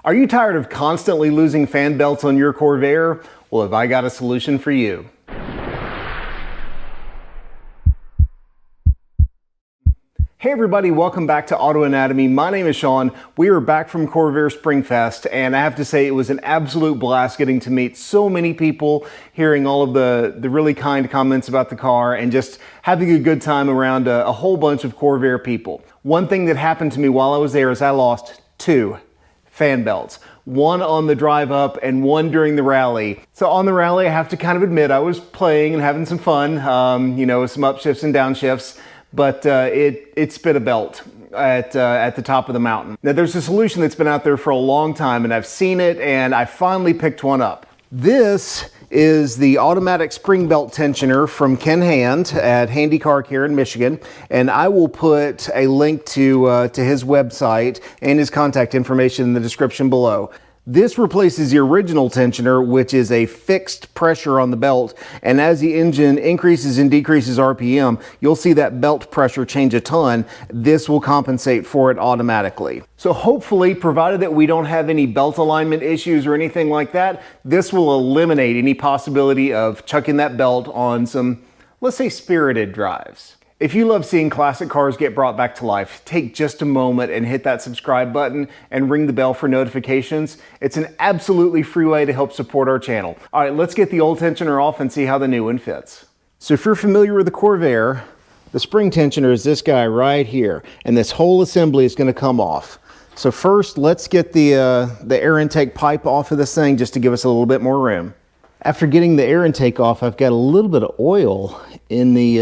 Are you tired of constantly losing fan belts on your Corvair? Well, have I got a solution for you. Hey everybody, welcome back to Auto Anatomy. My name is Sean. We are back from Corvair Springfest, and I have to say it was an absolute blast getting to meet so many people, hearing all of the really kind comments about the car, and just having a good time around a whole bunch of Corvair people. One thing that happened to me while I was there is I lost 2 fan belts. One on the drive up and one during the rally. So on the rally, I have to kind of admit I was playing and having some fun, you know, some upshifts and downshifts. But it spit a belt at the top of the mountain. Now there's a solution that's been out there for a long time, and I've seen it, and I finally picked one up. This is the automatic spring belt tensioner from Ken Hand at Handy Car Care in Michigan, and I will put a link to his website and his contact information in the description below. This replaces the original tensioner, which is a fixed pressure on the belt, and as the engine increases and decreases RPM, you'll see that belt pressure change a ton. This will compensate for it automatically. So hopefully, provided that we don't have any belt alignment issues or anything like that, this will eliminate any possibility of chucking that belt on some, let's say, spirited drives. If you love seeing classic cars get brought back to life, take just a moment and hit that subscribe button and ring the bell for notifications. It's an absolutely free way to help support our channel. All right, let's get the old tensioner off and see how the new one fits. So if you're familiar with the Corvair, the spring tensioner is this guy right here, and this whole assembly is going to come off. So first, let's get the air intake pipe off of this thing just to give us a little bit more room. After getting the air intake off, I've got a little bit of oil in the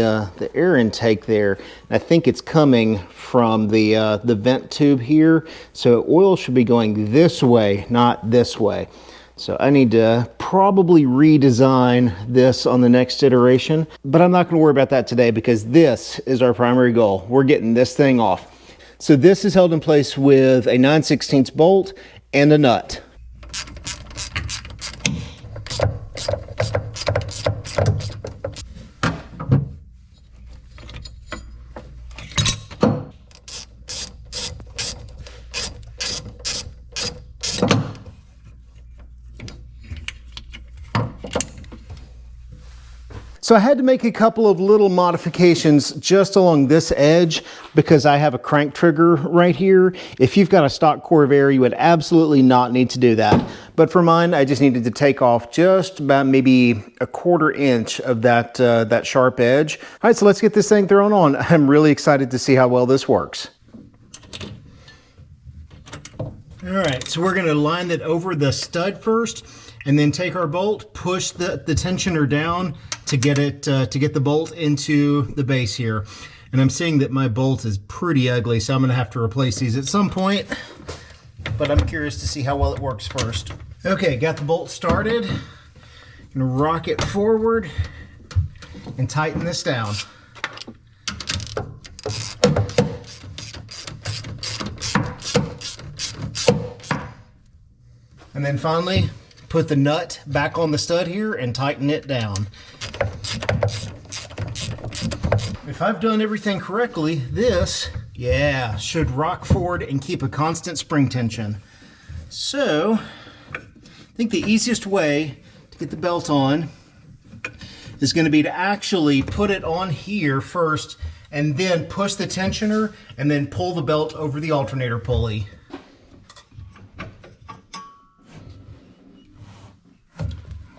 air intake there. I think it's coming from the vent tube here. So oil should be going this way, not this way. So I need to probably redesign this on the next iteration, but I'm not going to worry about that today because this is our primary goal. We're getting this thing off. So this is held in place with a 9/16 bolt and a nut. So I had to make a couple of little modifications just along this edge because I have a crank trigger right here. If you've got a stock Corvair, you would absolutely not need to do that. But for mine, I just needed to take off just about maybe 1/4 inch of that sharp edge. All right, so let's get this thing thrown on. I'm really excited to see how well this works. All right, so we're gonna line it over the stud first, and then take our bolt, push the tensioner down to get it to get the bolt into the base here. And I'm seeing that my bolt is pretty ugly, so I'm gonna have to replace these at some point, but I'm curious to see how well it works first. Okay, got the bolt started. Gonna rock it forward and tighten this down. And then finally, put the nut back on the stud here and tighten it down. If I've done everything correctly, this, yeah, should rock forward and keep a constant spring tension. So, I think the easiest way to get the belt on is going to be to actually put it on here first and then push the tensioner and then pull the belt over the alternator pulley.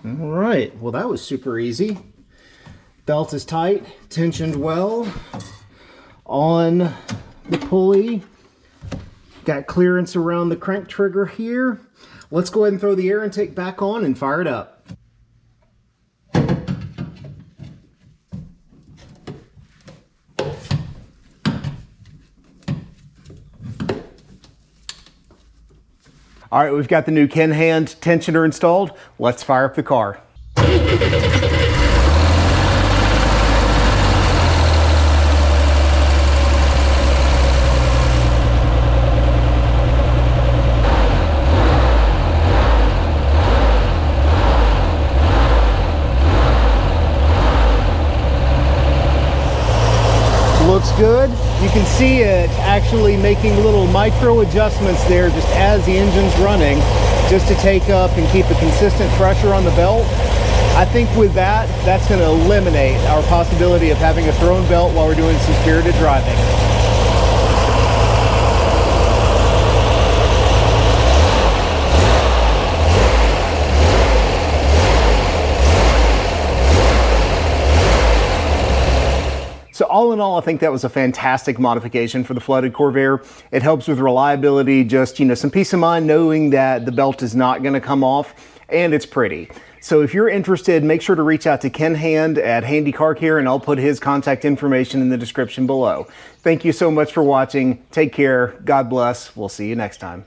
All right, well that was super easy. Belt is tight, tensioned well on the pulley. Got clearance around the crank trigger here. Let's go ahead and throw the air intake back on and fire it up. All right, we've got the new Ken Hand tensioner installed. Let's fire up the car. Looks good. You can see it actually making little micro adjustments there just as the engine's running, just to take up and keep a consistent pressure on the belt. I think with that, that's going to eliminate our possibility of having a thrown belt while we're doing some spirited driving. So all in all, I think that was a fantastic modification for the flooded Corvair. It helps with reliability, just, some peace of mind knowing that the belt is not going to come off, and it's pretty. So if you're interested, make sure to reach out to Ken Hand at Handy Car Care, and I'll put his contact information in the description below. Thank you so much for watching. Take care. God bless. We'll see you next time.